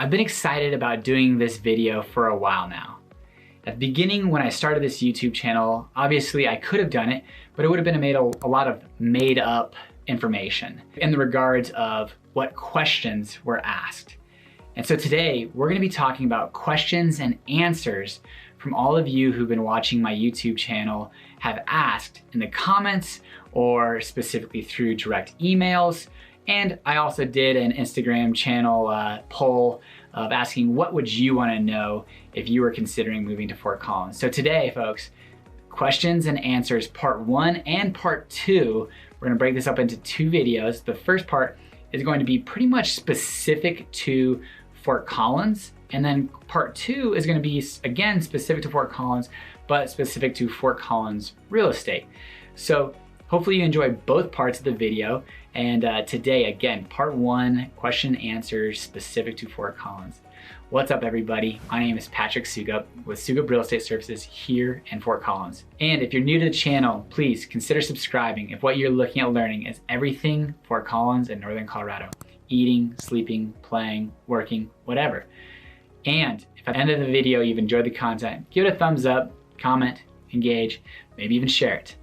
I've been excited about doing this video for a while now. At the beginning, when I started this YouTube channel, obviously I could have done it, but it would have been a lot of made up information in the regards of what questions were asked. And so today we're gonna be talking about questions and answers from all of you who've been watching my YouTube channel have asked in the comments or specifically through direct emails. And I also did an Instagram channel poll of asking what would you want to know if you were considering moving to Fort Collins. So today, folks, questions and answers part 1 and part 2. We're going to break this up into 2 videos. The first part is going to be pretty much specific to Fort Collins, and then part 2 is going to be again specific to Fort Collins, but specific to Fort Collins real estate. So hopefully you enjoy both parts of the video. And today, again, part 1, question and answers specific to Fort Collins. What's up, everybody? My name is Patrick Soukup with Soukup Real Estate Services here in Fort Collins. And if you're new to the channel, please consider subscribing if what you're looking at learning is everything Fort Collins and Northern Colorado. Eating, sleeping, playing, working, whatever. And if at the end of the video you've enjoyed the content, give it a thumbs up, comment, engage, maybe even share it.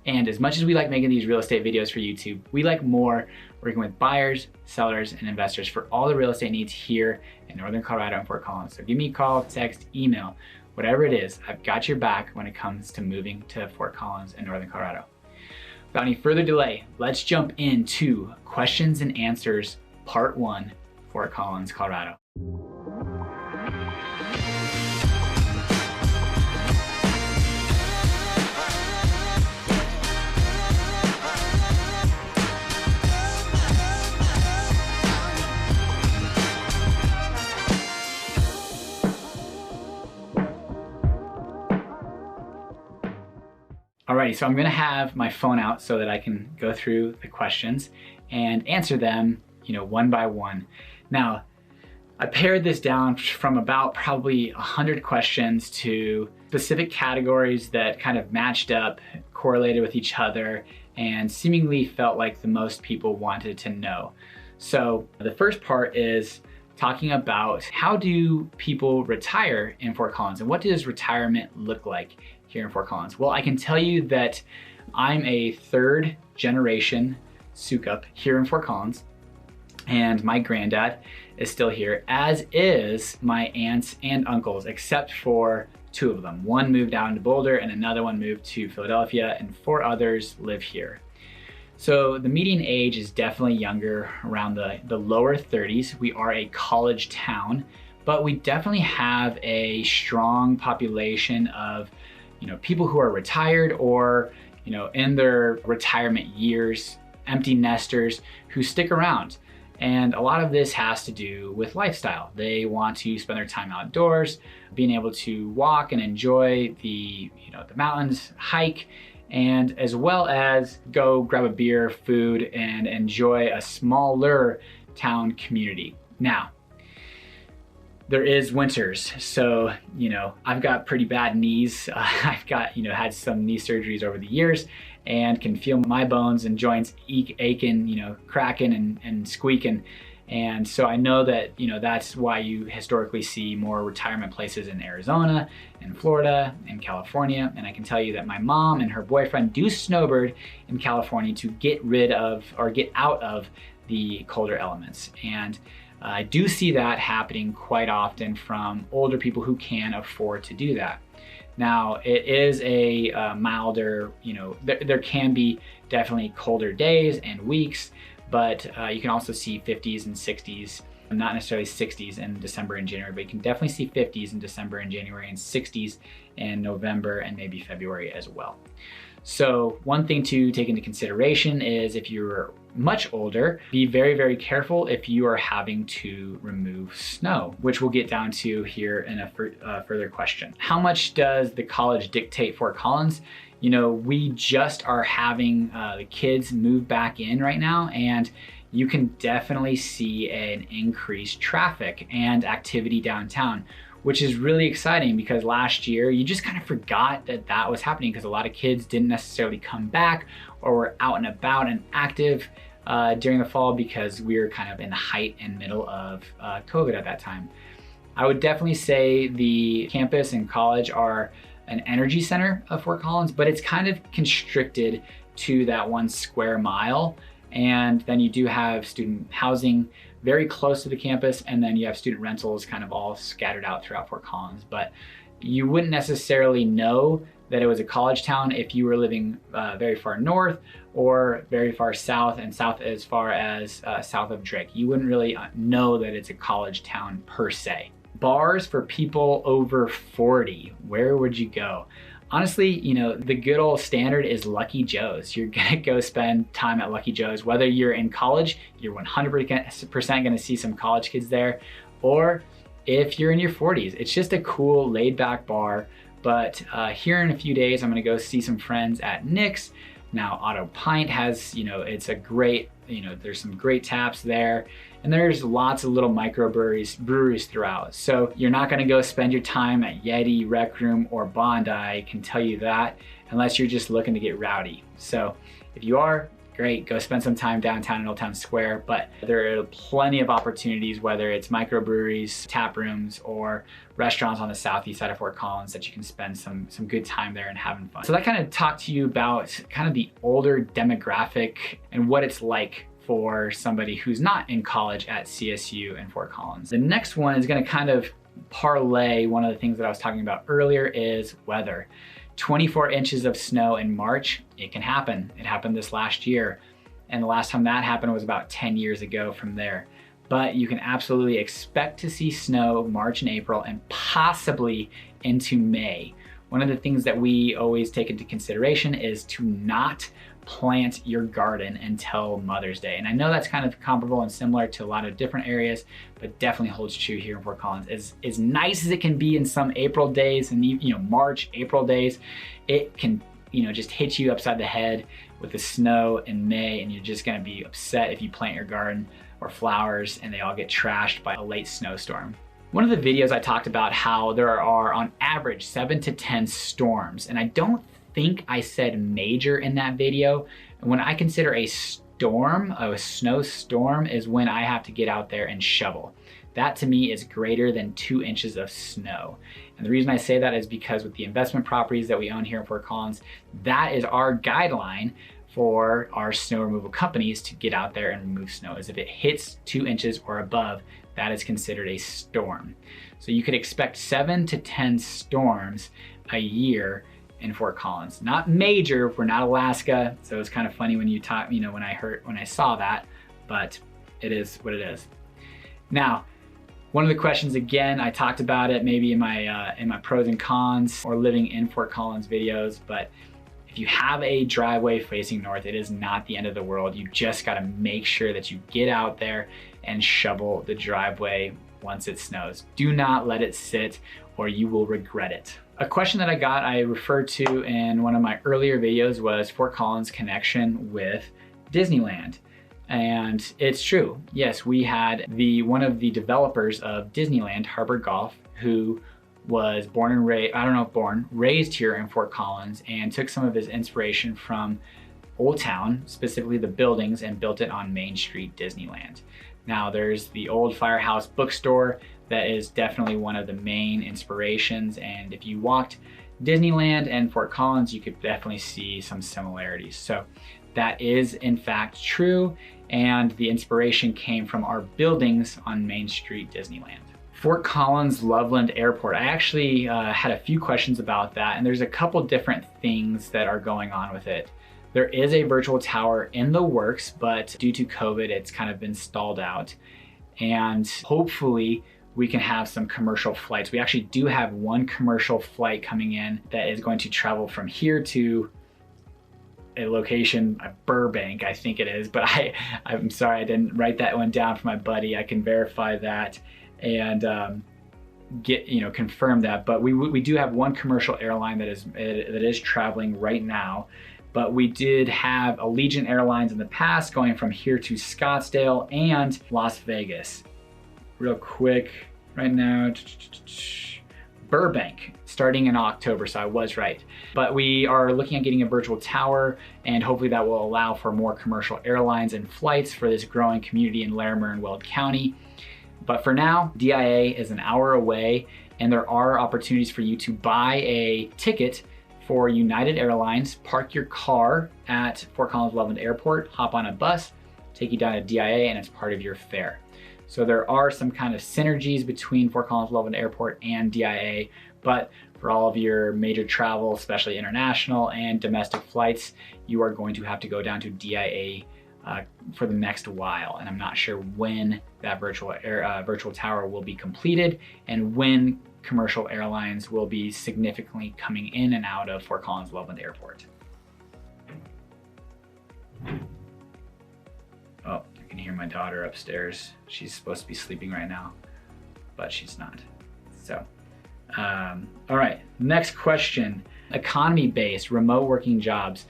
And as much as we like making these real estate videos for YouTube, we like more working with buyers, sellers, and investors for all the real estate needs here in Northern Colorado and Fort Collins. So give me a call, text, email, whatever it is, I've got your back when it comes to moving to Fort Collins and Northern Colorado. Without any further delay, let's jump into questions and answers, part 1, Fort Collins, Colorado. Alrighty, so I'm gonna have my phone out so that I can go through the questions and answer them, one by one. Now, I pared this down from about probably 100 questions to specific categories that kind of matched up, correlated with each other, and seemingly felt like the most people wanted to know. So the first part is talking about how do people retire in Fort Collins and what does retirement look like here in Fort Collins? Well, I can tell you that I'm a 3rd generation Soukup here in Fort Collins, and my granddad is still here, as is my aunts and uncles, except for 2 of them. One moved out into Boulder and another one moved to Philadelphia, and 4 others live here. So the median age is definitely younger, around the lower 30s. We are a college town, but we definitely have a strong population of people who are retired or in their retirement years, empty nesters who stick around. And a lot of this has to do with lifestyle. They want to spend their time outdoors, being able to walk and enjoy the mountains, hike, and as well as go grab a beer, food, and enjoy a smaller town community. Now, there is winters, so I've got pretty bad knees. I've got had some knee surgeries over the years and can feel my bones and joints aching, cracking and squeaking. And so I know that that's why you historically see more retirement places in Arizona and Florida and California. And I can tell you that my mom and her boyfriend do snowbird in California to get rid of or get out of the colder elements. And I do see that happening quite often from older people who can afford to do that. Now, it is a milder, there can be definitely colder days and weeks, but you can also see 50s and 60s, not necessarily 60s in December and January, but you can definitely see 50s in December and January and 60s in November and maybe February as well. So one thing to take into consideration is if you're much older, be very, very careful if you are having to remove snow, which we'll get down to here in a further question. How much does the college dictate Fort Collins? We just are having the kids move back in right now, and you can definitely see an increased traffic and activity downtown, which is really exciting because last year you just kind of forgot that that was happening because a lot of kids didn't necessarily come back or were out and about and active during the fall because we were kind of in the height and middle of COVID at that time. I would definitely say the campus and college are an energy center of Fort Collins, but it's kind of constricted to that 1 square mile. And then you do have student housing very close to the campus, and then you have student rentals kind of all scattered out throughout Fort Collins. But you wouldn't necessarily know that it was a college town if you were living very far north or very far south, and south as far as south of Drake. You wouldn't really know that it's a college town per se. Bars for people over 40, where would you go? Honestly, you know, the good old standard is Lucky Joe's. You're gonna go spend time at Lucky Joe's. Whether you're in college, you're 100% gonna see some college kids there, or if you're in your 40s, it's just a cool laid back bar. But here in a few days, I'm gonna go see some friends at Nick's. Now, Auto Pint has, you know, it's a great, you know, there's some great taps there, and there's lots of little breweries throughout. So you're not gonna go spend your time at Yeti, Rec Room, or Bondi, I can tell you that, unless you're just looking to get rowdy. So if you are, great, go spend some time downtown in Old Town Square, but there are plenty of opportunities, whether it's microbreweries, tap rooms, or restaurants on the southeast side of Fort Collins that you can spend some good time there and having fun. So that kind of talked to you about kind of the older demographic and what it's like for somebody who's not in college at CSU in Fort Collins. The next one is gonna kind of parlay one of the things that I was talking about earlier is weather. 24 inches of snow in March, it can happen. It happened this last year. And the last time that happened was about 10 years ago from there. But you can absolutely expect to see snow March and April and possibly into May. One of the things that we always take into consideration is to not plant your garden until Mother's Day. And I know that's kind of comparable and similar to a lot of different areas, but definitely holds true here in Fort Collins. As nice as it can be in some April days and, you know, March, April days, it can, you know, just hit you upside the head with the snow in May, and you're just gonna be upset if you plant your garden or flowers and they all get trashed by a late snowstorm. One of the videos I talked about how there are on average 7 to 10 storms, and I don't think I said major in that video. And when I consider a storm, a snowstorm, is when I have to get out there and shovel. That to me is greater than 2 inches of snow. And the reason I say that is because with the investment properties that we own here in Fort Collins, that is our guideline for our snow removal companies to get out there and remove snow, is if it hits 2 inches or above, that is considered a storm. So you could expect 7 to 10 storms a year in Fort Collins. Not major, we're not Alaska, so it's kind of funny when you talk, you know, when I saw that, but it is what it is. Now, one of the questions, again, I talked about it maybe in my pros and cons or living in Fort Collins videos, but if you have a driveway facing north, it is not the end of the world. You just gotta make sure that you get out there and shovel the driveway once it snows. Do not let it sit or you will regret it. A question that I referred to in one of my earlier videos was Fort Collins' connection with Disneyland. And it's true. Yes, we had one of the developers of Disneyland, Harbor Golf, who was born and raised here in Fort Collins, and took some of his inspiration from Old Town, specifically the buildings, and built it on Main Street Disneyland. Now there's the old Firehouse bookstore that is definitely one of the main inspirations, and if you walked Disneyland and Fort Collins, you could definitely see some similarities. So that is in fact true, and the inspiration came from our buildings on Main Street Disneyland. Fort Collins Loveland Airport. I actually had a few questions about that, and there's a couple different things that are going on with it. There is a virtual tower in the works, but due to COVID, it's kind of been stalled out. And hopefully we can have some commercial flights. We actually do have one commercial flight coming in that is going to travel from here to a location, Burbank, I think it is, but I'm sorry, I didn't write that one down for my buddy. I can verify that and confirm that. But we do have one commercial airline that is traveling right now. But we did have Allegiant Airlines in the past going from here to Scottsdale and Las Vegas. Real quick, right now, Burbank starting in October, so I was right. But we are looking at getting a virtual tower, and hopefully that will allow for more commercial airlines and flights for this growing community in Larimer and Weld County. But for now, DIA is an hour away, and there are opportunities for you to buy a ticket for United Airlines, park your car at Fort Collins Loveland Airport, hop on a bus, take you down to DIA, and it's part of your fare. So there are some kind of synergies between Fort Collins Loveland Airport and DIA, but for all of your major travel, especially international and domestic flights, you are going to have to go down to DIA for the next while. And I'm not sure when that virtual tower will be completed and when commercial airlines will be significantly coming in and out of Fort Collins Loveland Airport. Oh, I can hear my daughter upstairs. She's supposed to be sleeping right now, but she's not. So, all right, next question. Economy-based remote working jobs.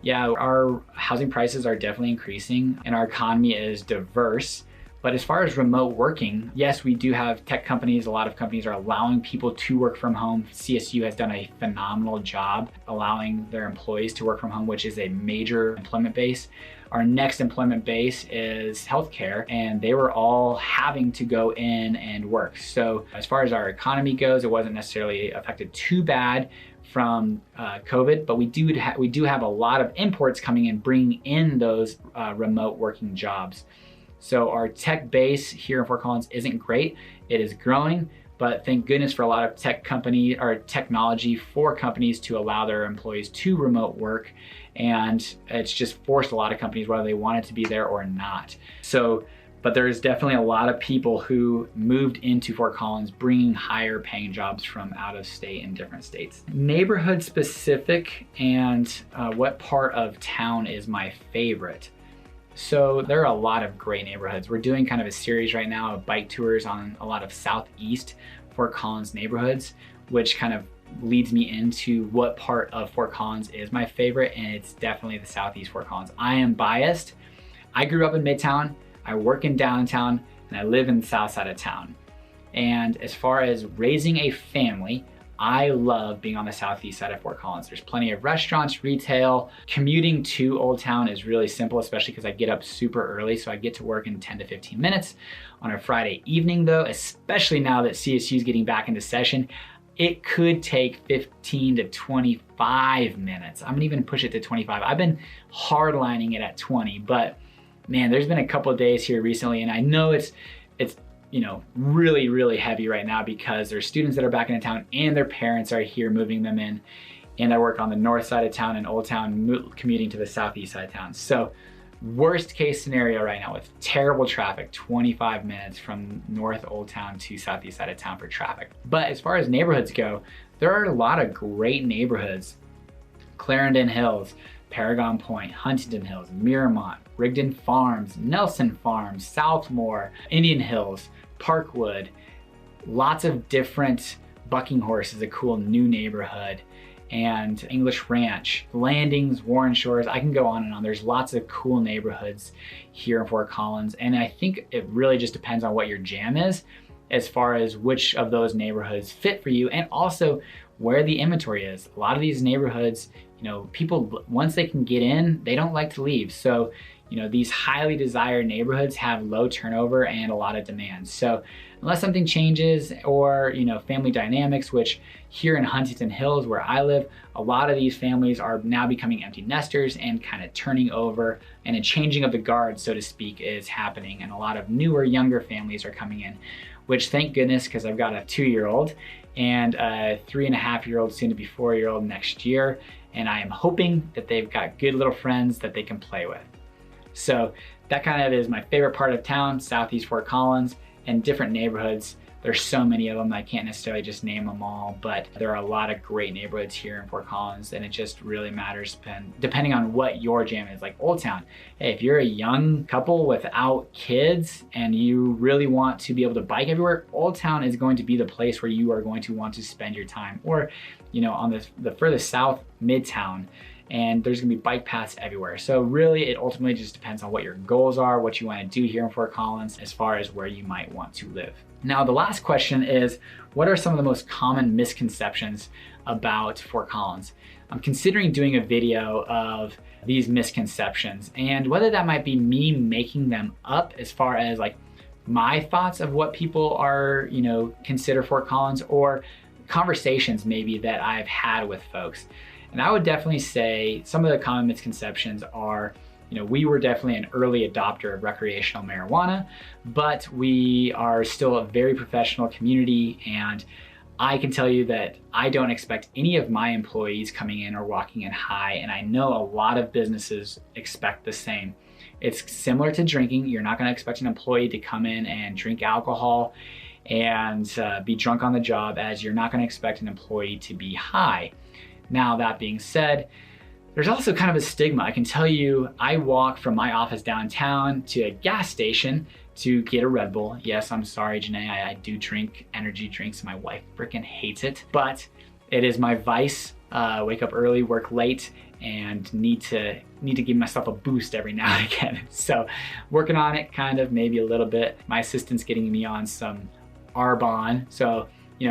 Yeah, our housing prices are definitely increasing and our economy is diverse. But as far as remote working, yes, we do have tech companies. A lot of companies are allowing people to work from home. CSU has done a phenomenal job allowing their employees to work from home, which is a major employment base. Our next employment base is healthcare, and they were all having to go in and work. So as far as our economy goes, it wasn't necessarily affected too bad from COVID, but we do have a lot of imports coming in, bringing in those remote working jobs. So our tech base here in Fort Collins isn't great. It is growing, but thank goodness for a lot of tech company or technology for companies to allow their employees to remote work. And it's just forced a lot of companies, whether they wanted to be there or not. So, but there's definitely a lot of people who moved into Fort Collins bringing higher paying jobs from out of state in different states. Neighborhood specific and what part of town is my favorite. So there are a lot of great neighborhoods. We're doing kind of a series right now of bike tours on a lot of southeast Fort Collins neighborhoods, which kind of leads me into what part of Fort Collins is my favorite, and it's definitely the southeast Fort Collins. I am biased. I grew up in Midtown, I work in downtown, and I live in the south side of town. And as far as raising a family, I love being on the southeast side of Fort Collins. There's plenty of restaurants, retail. Commuting to Old Town is really simple, especially because I get up super early, so I get to work in 10 to 15 minutes. On a Friday evening though, especially now that CSU is getting back into session, it could take 15 to 25 minutes. I'm gonna even push it to 25. I've been hardlining it at 20, but man, there's been a couple of days here recently, and I know it's you know, really heavy right now because there's students that are back into town and their parents are here moving them in. And I work on the north side of town in Old Town, commuting to the southeast side of town. So worst case scenario right now with terrible traffic, 25 minutes from North Old Town to southeast side of town for traffic. But as far as neighborhoods go, there are a lot of great neighborhoods. Clarendon Hills, Paragon Point, Huntington Hills, Miramont, Rigdon Farms, Nelson Farms, Southmore, Indian Hills, Parkwood, lots of different. Buckinghorse is a cool new neighborhood, and English Ranch, Landings, Warren Shores. I can go on and on. There's lots of cool neighborhoods here in Fort Collins, and I think it really just depends on what your jam is as far as which of those neighborhoods fit for you, and also where the inventory is. A lot of these neighborhoods, you know, people, once they can get in, they don't like to leave. So, you know, these highly desired neighborhoods have low turnover and a lot of demand. So unless something changes, or, you know, family dynamics, which here in Huntington Hills where I live, a lot of these families are now becoming empty nesters and kind of turning over, and a changing of the guard, so to speak, is happening. And a lot of newer, younger families are coming in, which thank goodness, because I've got a 2-year-old and a 3.5-year-old, soon to be 4-year-old next year. And I am hoping that they've got good little friends that they can play with. So that kind of is my favorite part of town, southeast Fort Collins, and different neighborhoods. There's so many of them, I can't necessarily just name them all, but there are a lot of great neighborhoods here in Fort Collins, and it just really matters depending on what your jam is. Like Old Town, hey, if you're a young couple without kids and you really want to be able to bike everywhere, Old Town is going to be the place where you are going to want to spend your time. Or, you know, on the furthest south, Midtown, and there's gonna be bike paths everywhere. So really, it ultimately just depends on what your goals are, what you wanna do here in Fort Collins, as far as where you might want to live. Now, the last question is, what are some of the most common misconceptions about Fort Collins? I'm considering doing a video of these misconceptions, and whether that might be me making them up as far as like my thoughts of what people are, consider Fort Collins, or conversations maybe that I've had with folks. And I would definitely say some of the common misconceptions are, we were definitely an early adopter of recreational marijuana, but we are still a very professional community, and I can tell you that I don't expect any of my employees coming in or walking in high, and I know a lot of businesses expect the same. It's similar to drinking. You're not gonna expect an employee to come in and drink alcohol and be drunk on the job, as you're not gonna expect an employee to be high. Now, that being said, there's also kind of a stigma. I can tell you, I walk from my office downtown to a gas station to get a Red Bull. Yes, I'm sorry, Janae, I do drink energy drinks. My wife freaking hates it, but it is my vice. Wake up early, work late, and need to give myself a boost every now and again. So working on it, kind of, maybe a little bit. My assistant's getting me on some Arbonne. So,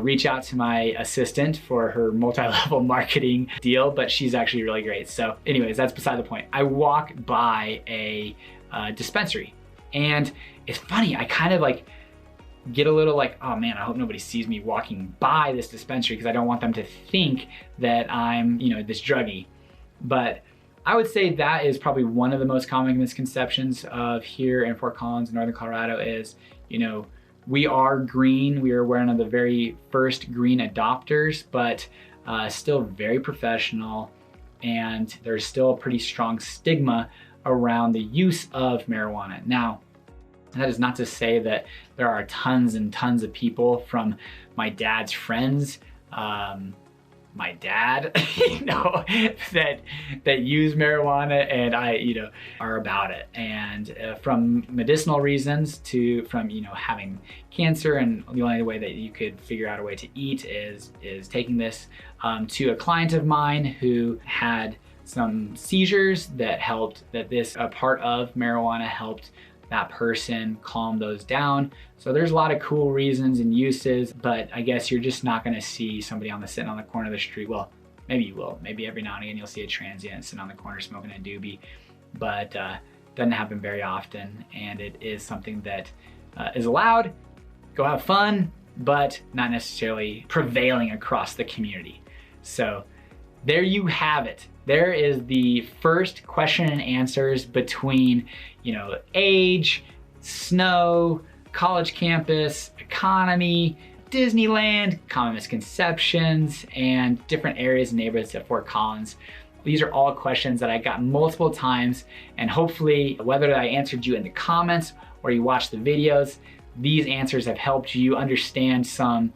reach out to my assistant for her multi-level marketing deal, but she's actually really great. So anyways, that's beside the point. I walk by a dispensary, and it's funny, I kind of like get a little like, oh man, I hope nobody sees me walking by this dispensary, because I don't want them to think that I'm, this druggie. But I would say that is probably one of the most common misconceptions of here in Fort Collins, Northern Colorado, is, we are green. We are one of the very first green adopters, but still very professional. And there's still a pretty strong stigma around the use of marijuana. Now, that is not to say that there are tons and tons of people, from my dad's friends, my dad, that use marijuana and are about it. And from medicinal reasons from having cancer, and the only way that you could figure out a way to eat is taking this, to a client of mine who had some seizures that this part of marijuana helped that person calm those down. So there's a lot of cool reasons and uses, but I guess you're just not gonna see somebody sitting on the corner of the street. Well, maybe you will. Maybe every now and again you'll see a transient sitting on the corner smoking a doobie, but doesn't happen very often. And it is something that is allowed. Go have fun, but not necessarily prevailing across the community. So there you have it. There is the first question and answers between, age, snow, college campus, economy, Disneyland, common misconceptions, and different areas and neighborhoods at Fort Collins. These are all questions that I got multiple times, and hopefully, whether I answered you in the comments or you watched the videos, these answers have helped you understand some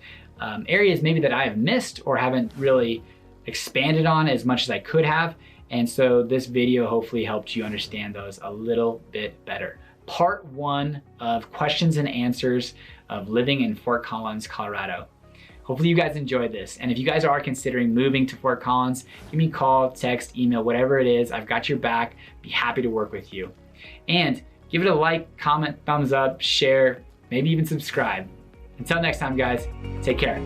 areas maybe that I have missed or haven't really expanded on as much as I could have. And so this video hopefully helped you understand those a little bit better. Part 1 of questions and answers of living in Fort Collins, Colorado. Hopefully you guys enjoyed this. And if you guys are considering moving to Fort Collins, give me a call, text, email, whatever it is. I've got your back. Be happy to work with you. And give it a like, comment, thumbs up, share, maybe even subscribe. Until next time, guys, take care.